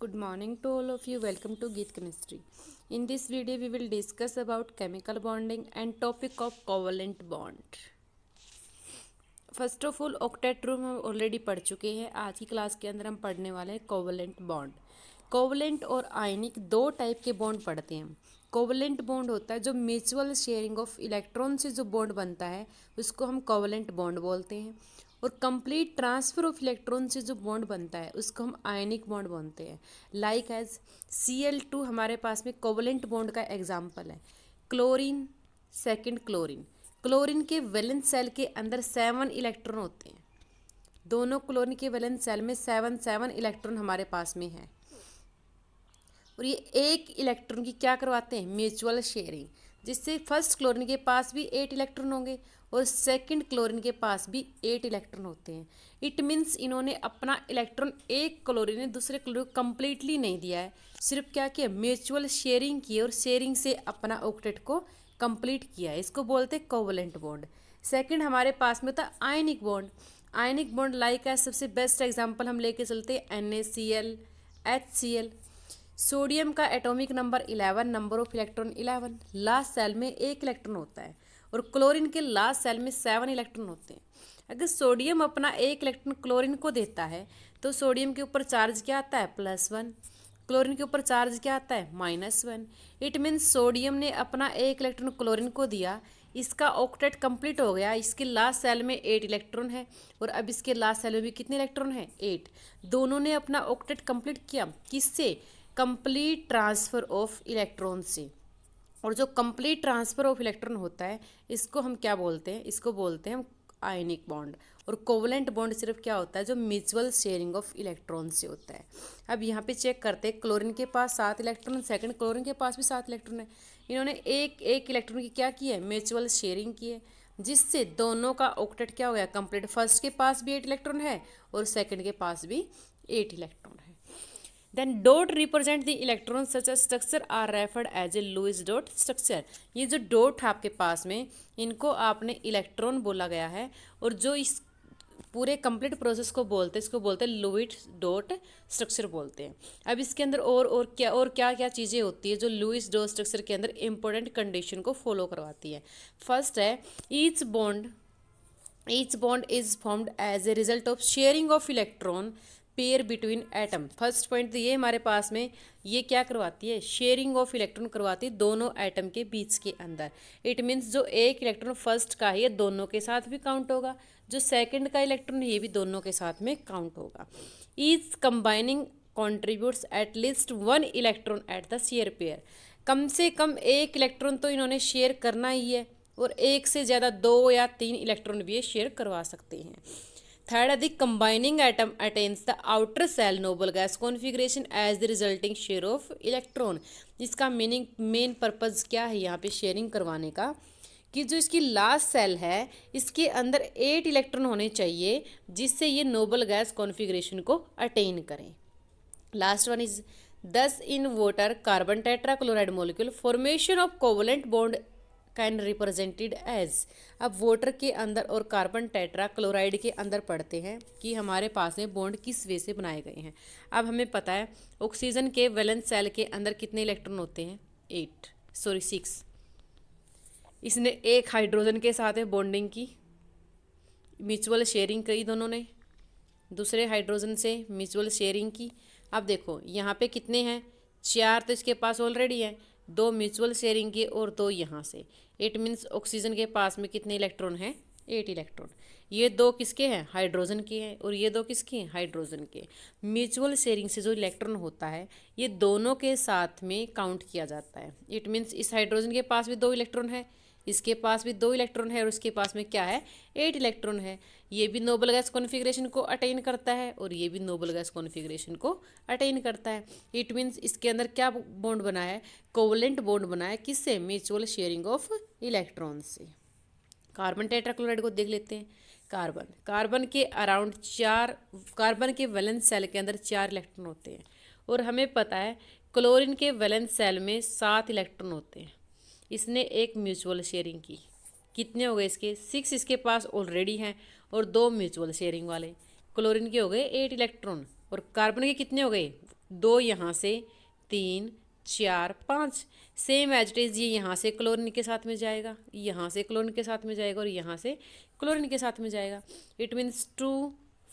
Good morning to all of you. Welcome to Geet Chemistry. In this video, we will discuss about chemical bonding and topic of covalent bond. First of all octet room हम already पढ़ चुके हैं. आज की class के अंदर हम पढ़ने वाले हैं कोवलेंट बॉन्ड. कोवलेंट और आयनिक दो टाइप के बॉन्ड पढ़ते हैं. कोवलेंट बॉन्ड होता है जो म्यूचुअल शेयरिंग ऑफ इलेक्ट्रॉन से जो बॉन्ड बनता है उसको हम कोवलेंट बॉन्ड बोलते हैं. और कंप्लीट ट्रांसफ़र ऑफ इलेक्ट्रॉन से जो बॉन्ड बनता है उसको हम आयनिक बॉन्ड बोलते हैं. लाइक एज Cl2 हमारे पास में कोवलेंट बॉन्ड का एग्जाम्पल है. Chlorine second chlorine. क्लोरीन के वैलेंस सेल के अंदर 7 इलेक्ट्रॉन होते हैं. दोनों क्लोरीन के वैलेंस सेल में 7 इलेक्ट्रॉन हमारे पास में है. और ये एक इलेक्ट्रॉन की क्या करवाते हैं, म्यूचुअल शेयरिंग, जिससे फर्स्ट क्लोरीन के पास भी 8 इलेक्ट्रॉन होंगे और सेकंड क्लोरीन के पास भी 8 इलेक्ट्रॉन होते हैं. इट मीन्स इन्होंने अपना इलेक्ट्रॉन एक क्लोरीन ने दूसरे क्लोरीन को कम्प्लीटली नहीं दिया है, सिर्फ क्या किया, म्यूचुअल शेयरिंग की और शेयरिंग से अपना ऑक्टेट को कंप्लीट किया है. इसको बोलते हैं कोवलेंट बॉन्ड. सेकंड हमारे पास में था ionic bond. Ionic bond like है, सबसे बेस्ट एग्जांपल हम लेके चलते हैं NaCl, HCl. सोडियम का atomic number 11, number of electron 11, last shell में 1 इलेक्ट्रॉन होता है. और क्लोरीन के लास्ट सेल में 7 इलेक्ट्रॉन होते हैं. अगर सोडियम अपना 1 इलेक्ट्रॉन क्लोरीन को देता है तो सोडियम के ऊपर चार्ज क्या आता है, +1. क्लोरीन के ऊपर चार्ज क्या आता है, -1. इट मीन्स सोडियम ने अपना 1 इलेक्ट्रॉन क्लोरीन को दिया, इसका ऑक्टेट कंप्लीट हो गया. इसके लास्ट सेल में 8 इलेक्ट्रॉन है और अब इसके लास्ट सेल में भी कितने इलेक्ट्रॉन है, 8. दोनों ने अपना ऑक्टेट कंप्लीट किया. किससे, कंप्लीट ट्रांसफ़र ऑफ इलेक्ट्रॉन से. और जो कंप्लीट ट्रांसफ़र ऑफ इलेक्ट्रॉन होता है इसको हम क्या बोलते हैं, इसको बोलते हैं आयनिक बॉन्ड. और कोवलेंट बॉन्ड सिर्फ क्या होता है, जो म्यूचुअल शेयरिंग ऑफ इलेक्ट्रॉन से होता है. अब यहाँ पे चेक करते हैं, क्लोरीन के पास 7 इलेक्ट्रॉन, सेकंड क्लोरीन के पास भी 7 इलेक्ट्रॉन है. इन्होंने एक इलेक्ट्रॉन की क्या की है, म्यूचुअल शेयरिंग की है, जिससे दोनों का ऑक्टेट क्या हो गया, कंप्लीट. फर्स्ट के पास भी 8 इलेक्ट्रॉन है और सेकंड के पास भी 8 इलेक्ट्रॉन है. Then dot represent the electron such a structure are referred as a Lewis dot structure. ये जो डॉट है आपके पास में, इनको आपने इलेक्ट्रॉन बोला गया है. और जो इस पूरे कंप्लीट प्रोसेस को बोलते हैं, इसको बोलते हैं लुईस डॉट स्ट्रक्चर बोलते हैं. अब इसके अंदर और क्या क्या चीज़ें होती है जो लुईस डॉट स्ट्रक्चर के अंदर इंपॉर्टेंट कंडीशन को फॉलो करवाती है. फर्स्ट है, each bond is formed as a result of sharing of electron pair between atom. First point तो ये हमारे पास में, ये क्या करवाती है, शेयरिंग ऑफ इलेक्ट्रॉन करवाती है दोनों एटम के बीच के अंदर. इट मीन्स जो एक इलेक्ट्रॉन फर्स्ट का है ये दोनों के साथ भी काउंट होगा, जो सेकंड का इलेक्ट्रॉन है ये भी दोनों के साथ में काउंट होगा. Each combining contributes at least 1 electron at the share pair. कम से कम 1 इलेक्ट्रॉन तो इन्होंने शेयर करना ही है, और 1 से ज़्यादा 2 या 3 इलेक्ट्रॉन भी ये शेयर करवा सकते हैं. थर्ड है, the combining atom attains the outer shell noble gas configuration as the resulting share of electron. इसका मीनिंग, मेन पर्पज़ क्या है यहाँ पे शेयरिंग करवाने का, कि जो इसकी लास्ट सेल है इसके अंदर 8 इलेक्ट्रॉन होने चाहिए, जिससे ये नोबल गैस कॉन्फिगरेशन को अटेन करें. Last one is, thus in water carbon tetrachloride molecule formation of covalent bond can represented as. अब वाटर के अंदर और कार्बन टेट्रा क्लोराइड के अंदर पढ़ते हैं कि हमारे पास में बॉन्ड किस वे से बनाए गए हैं. अब हमें पता है ऑक्सीजन के वैलेंस सेल के अंदर कितने इलेक्ट्रॉन होते हैं, 6. इसने एक हाइड्रोजन के साथ है बॉन्डिंग की, म्यूचुअल शेयरिंग करी दोनों ने, दूसरे हाइड्रोजन से म्यूचुअल शेयरिंग की. अब देखो यहाँ पे कितने हैं, 4 तो इसके पास ऑलरेडी है, 2 म्यूचुअल शेयरिंग के और 2 यहाँ से. इट मीन्स ऑक्सीजन के पास में कितने इलेक्ट्रॉन हैं, 8 इलेक्ट्रॉन. ये 2 किसके हैं, हाइड्रोजन के हैं, और ये 2 किसके हैं, हाइड्रोजन के. म्यूचुअल शेयरिंग से जो इलेक्ट्रॉन होता है ये दोनों के साथ में काउंट किया जाता है. इट मीन्स इस हाइड्रोजन के पास भी 2 इलेक्ट्रॉन है, इसके पास भी 2 इलेक्ट्रॉन है, और इसके पास में क्या है, 8 इलेक्ट्रॉन है. ये भी नोबल गैस कॉन्फिगरेशन को अटेन करता है और ये भी नोबल गैस कॉन्फिगरेशन को अटेन करता है. इट मीन्स इसके अंदर क्या बॉन्ड बना है, कोवलेंट बॉन्ड बना है, किससे, म्यूचुअल शेयरिंग ऑफ इलेक्ट्रॉन से. कार्बन टेट्राक्लोराइड को देख लेते हैं. कार्बन के अराउंड 4, कार्बन के वैलेंस सेल के अंदर 4 इलेक्ट्रॉन होते हैं. और हमें पता है क्लोरीन के वैलेंस सेल में 7 इलेक्ट्रॉन होते हैं. इसने एक म्यूचुअल शेयरिंग की, कितने हो गए इसके, 6 इसके पास ऑलरेडी हैं और 2 म्यूचुअल शेयरिंग वाले. क्लोरीन के हो गए 8 इलेक्ट्रॉन और कार्बन के कितने हो गए, 2 यहाँ से, 3 4 5, सेम एज इट इज़ ये यहाँ से क्लोरीन के साथ में जाएगा, यहाँ से क्लोरीन के साथ में जाएगा और यहाँ से क्लोरीन के साथ में जाएगा। इट मीन्स 2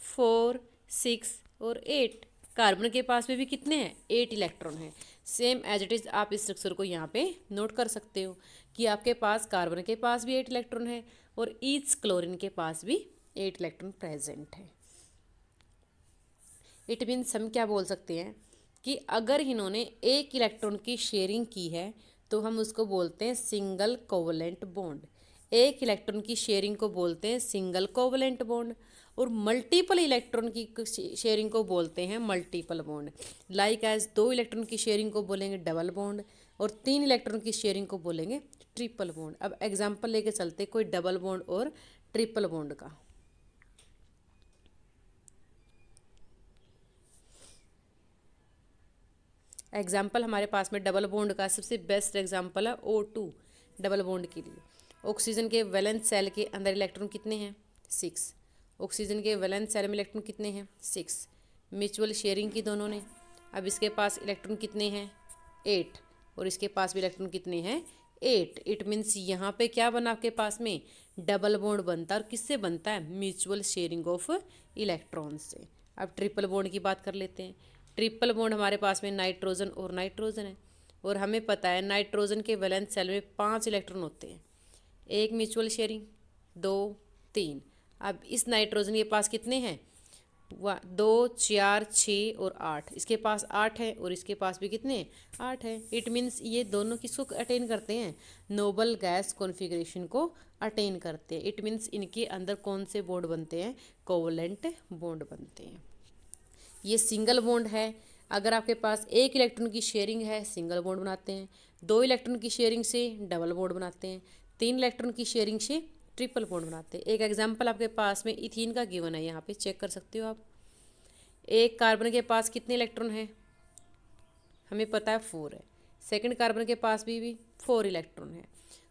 4 6 और 8। कार्बन के पास में भी कितने हैं? 8 इलेक्ट्रॉन है। सेम एज इट इज़ आप इस स्ट्रक्चर को यहाँ पे नोट कर सकते हो कि आपके पास कार्बन के पास भी 8 इलेक्ट्रॉन है और ईच क्लोरीन के पास भी 8 इलेक्ट्रॉन प्रेजेंट है। इट मीन्स हम क्या बोल सकते हैं कि अगर इन्होंने एक इलेक्ट्रॉन की शेयरिंग की है तो हम उसको बोलते हैं सिंगल कोवलेंट बॉन्ड। एक इलेक्ट्रॉन की शेयरिंग को बोलते हैं सिंगल कोवलेंट बॉन्ड और मल्टीपल इलेक्ट्रॉन की शेयरिंग को बोलते हैं multiple bond. Like as 2 electron की शेयरिंग को बोलेंगे डबल बॉन्ड और 3 इलेक्ट्रॉन की शेयरिंग को बोलेंगे ट्रिपल बॉन्ड। अब एग्जाम्पल लेके चलते कोई डबल बॉन्ड और ट्रिपल बॉन्ड का। एग्जाम्पल हमारे पास में डबल बॉन्ड का सबसे बेस्ट एग्जाम्पल है O2 डबल बॉन्ड के लिए। ऑक्सीजन के वैलेंस सेल के अंदर इलेक्ट्रॉन कितने हैं? 6। ऑक्सीजन के वैलेंस सेल में इलेक्ट्रॉन कितने हैं? 6। म्यूचुअल शेयरिंग की दोनों ने। अब इसके पास इलेक्ट्रॉन कितने हैं? 8 और इसके पास भी इलेक्ट्रॉन कितने हैं? 8। इट मीन्स यहाँ पे क्या बना आपके पास में? डबल बॉन्ड बनता है। और किससे बनता है? म्यूचुअल शेयरिंग ऑफ इलेक्ट्रॉन से। अब ट्रिपल बॉन्ड की बात कर लेते हैं। ट्रिपल बॉन्ड हमारे पास में नाइट्रोजन और नाइट्रोजन है और हमें पता है नाइट्रोजन के वैलेंस सेल में 5 इलेक्ट्रॉन होते हैं। एक म्यूचुअल शेयरिंग, 2 3। अब इस नाइट्रोजन के पास कितने हैं? 2 4 6 और 8। इसके पास 8 है और इसके पास भी कितने हैं? 8 है। इट मीन्स ये दोनों किसको अटेन करते हैं? नोबल गैस कॉन्फ़िगरेशन को अटेन करते हैं। इट मीन्स इनके अंदर कौन से बॉन्ड बनते हैं? कोवलेंट बॉन्ड बनते हैं। ये सिंगल बॉन्ड है। अगर आपके पास एक इलेक्ट्रॉन की शेयरिंग है सिंगल बॉन्ड बनाते हैं, 2 इलेक्ट्रॉन की शेयरिंग से डबल बॉन्ड बनाते हैं, 3 इलेक्ट्रॉन की शेयरिंग से ट्रिपल बॉन्ड बनाते हैं। एक एग्जांपल आपके पास में इथीन का गिवन है, यहाँ पे चेक कर सकते हो आप। एक कार्बन के पास कितने इलेक्ट्रॉन है? हमें पता है 4 है। सेकंड कार्बन के पास भी 4 इलेक्ट्रॉन है।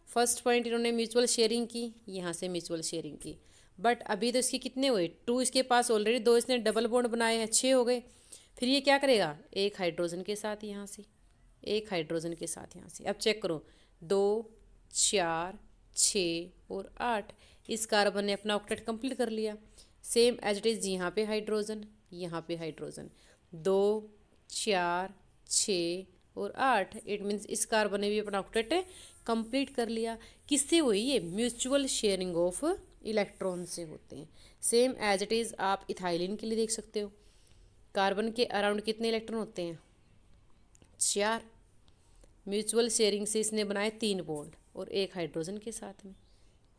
फर्स्ट पॉइंट इन्होंने म्यूचुअल शेयरिंग की, यहाँ से म्यूचुअल शेयरिंग की, बट अभी तो इसके कितने हुए? 2 इसके पास ऑलरेडी, 2 इसने डबल बॉन्ड बनाए हैं, 6 हो गए। फिर ये क्या करेगा? एक हाइड्रोजन के साथ यहाँ से, एक हाइड्रोजन के साथ यहाँ से। अब चेक करो, 2 4 6 और 8। इस कार्बन ने अपना ऑक्टेट कंप्लीट कर लिया। सेम एज इट इज़ यहाँ पे हाइड्रोजन, यहाँ पे हाइड्रोजन, 2 4 6 और 8। इट मीन्स इस कार्बन ने भी अपना ऑक्टेट कंप्लीट कर लिया। किससे हुई ये? म्यूचुअल शेयरिंग ऑफ इलेक्ट्रॉन से होते हैं। सेम एज इट इज़ आप इथाइलिन के लिए देख सकते हो। कार्बन के अराउंड कितने इलेक्ट्रॉन होते हैं? 4। म्यूचुअल शेयरिंग से इसने बनाए 3 बॉन्ड और एक हाइड्रोजन के साथ में।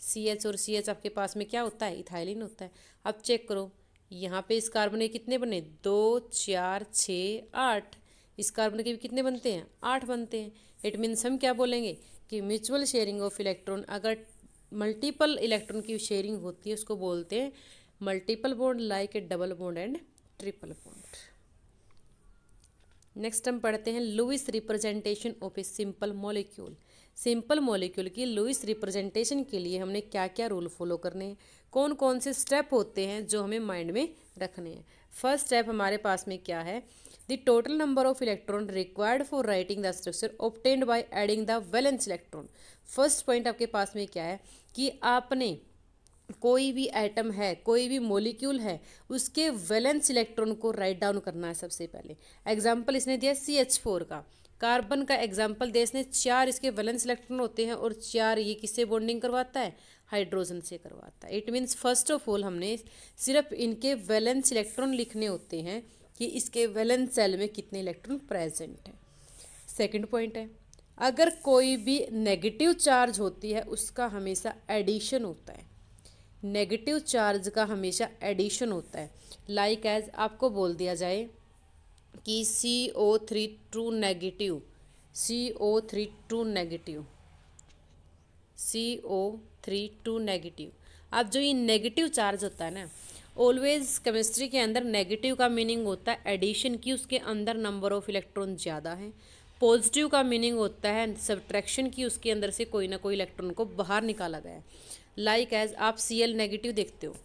CH और CH आपके पास में क्या होता है? इथाइलिन होता है। अब चेक करो, यहाँ पे इस कार्बन के कितने बने? 2 4 6 8। इस कार्बन के भी कितने बनते हैं? 8 बनते हैं। इट मीन्स हम क्या बोलेंगे कि म्यूचुअल शेयरिंग ऑफ इलेक्ट्रॉन, अगर मल्टीपल इलेक्ट्रॉन की शेयरिंग होती है उसको बोलते हैं multiple bond, like a double bond and triple bond. Next हम पढ़ते हैं Lewis representation of a simple molecule. Simple molecule की लुईस रिप्रेजेंटेशन के लिए हमने क्या क्या रूल फॉलो करने हैं, कौन कौन से स्टेप होते हैं जो हमें माइंड में रखने हैं। फर्स्ट स्टेप हमारे पास में क्या है? The total number of electron required for writing the structure obtained by adding the valence electron. First point आपके पास में क्या है कि आपने कोई भी एटम है, कोई भी मॉलिक्यूल है, उसके वैलेंस इलेक्ट्रॉन को राइट डाउन करना है सबसे पहले। एग्जाम्पल इसने दिया CH4 का। कार्बन का एग्जाम्पल दिया इसने, 4 इसके वैलेंस इलेक्ट्रॉन होते हैं और 4 ये किससे बॉन्डिंग करवाता है? हाइड्रोजन से करवाता है। It means first of all हमने सिर्फ इनके वैलेंस इलेक्ट्रॉन लिखने होते हैं कि इसके वैलेंस सेल में कितने इलेक्ट्रॉन प्रेजेंट है। सेकेंड पॉइंट है, अगर कोई भी नेगेटिव चार्ज होती है उसका हमेशा एडिशन होता है। नेगेटिव चार्ज का हमेशा एडिशन होता है। लाइक एज आपको बोल दिया जाए कि CO3 true negative, CO3 true negative, CO3 true negative. अब जो ये नेगेटिव चार्ज होता है ना, ऑलवेज केमिस्ट्री के अंदर नेगेटिव का मीनिंग होता है एडिशन की, उसके अंदर नंबर ऑफ इलेक्ट्रॉन ज़्यादा है। पॉजिटिव का मीनिंग होता है सब्ट्रैक्शन की, उसके अंदर से कोई ना कोई इलेक्ट्रॉन को बाहर निकाला गया है। लाइक एज आप Cl नेगेटिव देखते हो,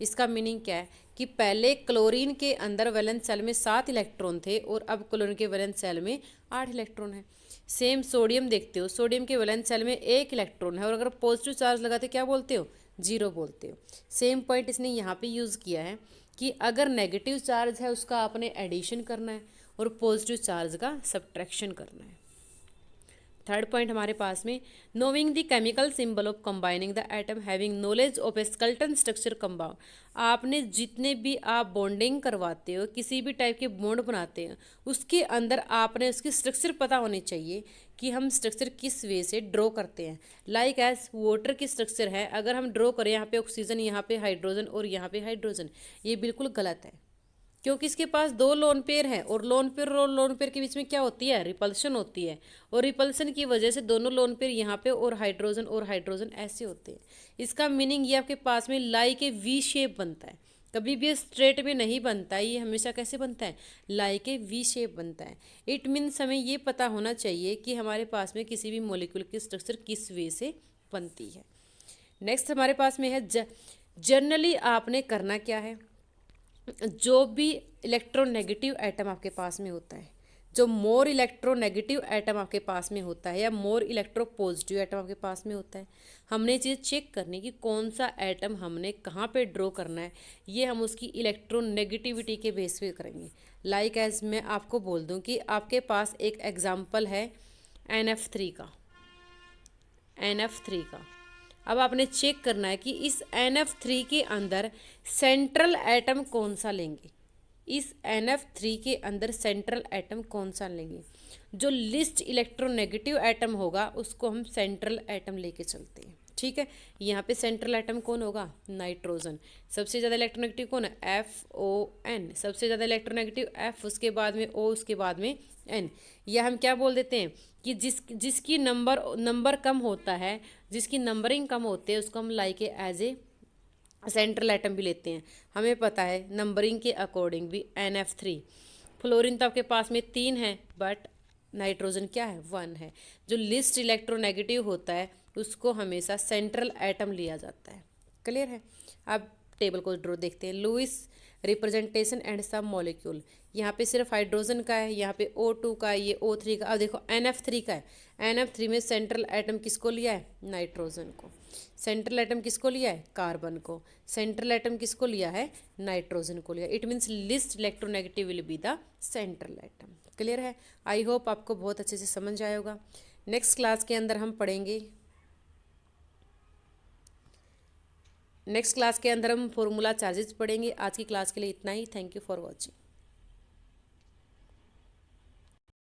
इसका मीनिंग क्या है कि पहले क्लोरीन के अंदर वैलेंस शेल में 7 इलेक्ट्रॉन थे और अब क्लोरीन के वैलेंस शेल में 8 इलेक्ट्रॉन है। सेम सोडियम देखते हो, सोडियम के वैलेंस शेल में 1 इलेक्ट्रॉन है और अगर पॉजिटिव चार्ज लगाते क्या बोलते हो, 0 बोलते हो। सेम पॉइंट इसने यहाँ पे यूज़ किया है कि अगर नेगेटिव चार्ज है उसका आपने एडिशन करना है और पॉजिटिव चार्ज का सब्ट्रैक्शन करना है। थर्ड पॉइंट हमारे पास में, knowing the chemical symbol of combining the atom having knowledge of A skeleton structure compound. आपने जितने भी आप बॉन्डिंग करवाते हो, किसी भी टाइप के बॉन्ड बनाते हैं, उसके अंदर आपने उसकी स्ट्रक्चर पता होनी चाहिए कि हम स्ट्रक्चर किस वे से ड्रॉ करते हैं। लाइक एज वाटर की स्ट्रक्चर है, अगर हम ड्रॉ करें यहाँ पे ऑक्सीजन, यहाँ पे हाइड्रोजन और यहाँ पे हाइड्रोजन, ये बिल्कुल गलत है क्योंकि इसके पास 2 लोन पेयर हैं और लोन पेयर के बीच में क्या होती है, रिपल्शन होती है और रिपल्शन की वजह से दोनों लोन पेयर यहाँ पे और हाइड्रोजन ऐसे होते हैं। इसका मीनिंग ये आपके पास में लाई के वी शेप बनता है, कभी भी स्ट्रेट में नहीं बनता है, ये हमेशा कैसे बनता है, लाई के वी शेप बनता है। इट मीन्स हमें ये पता होना चाहिए कि हमारे पास में किसी भी मॉलिक्यूल की स्ट्रक्चर किस वे से बनती है। नेक्स्ट हमारे पास में है जनरली आपने करना क्या है, जो भी इलेक्ट्रोनेगेटिव एटम आपके पास में होता है, जो मोर इलेक्ट्रोनेगेटिव एटम आपके पास में होता है या मोर इलेक्ट्रोपॉजिटिव एटम आपके पास में होता है, हमने चीज़ चेक करनी कि कौन सा एटम हमने कहाँ पे ड्रॉ करना है, ये हम उसकी इलेक्ट्रोनेगेटिविटी के बेस पे करेंगे। लाइक एज मैं आपको बोल दूँ कि आपके पास एक एग्जाम्पल है NF3 का, NF3 का। अब आपने चेक करना है कि इस NF3 के अंदर सेंट्रल एटम कौन सा लेंगे, इस NF3 के अंदर सेंट्रल एटम कौन सा लेंगे। जो लिस्ट इलेक्ट्रोनेगेटिव एटम होगा उसको हम सेंट्रल एटम लेके चलते हैं, ठीक है। यहाँ पे सेंट्रल एटम कौन होगा, नाइट्रोजन। सबसे ज़्यादा इलेक्ट्रोनेगेटिव कौन है, FON। सबसे ज़्यादा इलेक्ट्रोनेगेटिव F, उसके बाद में O, उसके बाद में N। या हम क्या बोल देते हैं कि जिसकी नंबर कम होता है, जिसकी नंबरिंग कम होती है, उसको हम like as a central atom भी लेते हैं। हमें पता है नंबरिंग के अकॉर्डिंग भी NF3। फ्लोरीन तो आपके पास में 3 है बट नाइट्रोजन क्या है, 1 है। जो लिस्ट इलेक्ट्रोनेगेटिव होता है उसको हमेशा सेंट्रल एटम लिया जाता है। क्लियर है। अब टेबल को ड्रॉ देखते हैं। लुईस रिप्रेजेंटेशन एंड सब मॉलिक्यूल, यहाँ पे सिर्फ हाइड्रोजन का है, यहाँ पे O2 का है, ये O3 का। अब देखो NF3 का है, NF3 में सेंट्रल एटम किसको लिया है, नाइट्रोजन को। सेंट्रल एटम किसको लिया है, कार्बन को। सेंट्रल एटम किसको लिया है, नाइट्रोजन को लिया। It means least electronegative will be the central atom. Clear है। आई होप आपको बहुत अच्छे से समझ आया होगा। नेक्स्ट क्लास के अंदर हम पढ़ेंगे, नेक्स्ट क्लास के अंदर हम फॉर्मूला चार्जेस पढ़ेंगे। आज की क्लास के लिए इतना ही। Thank you for watching.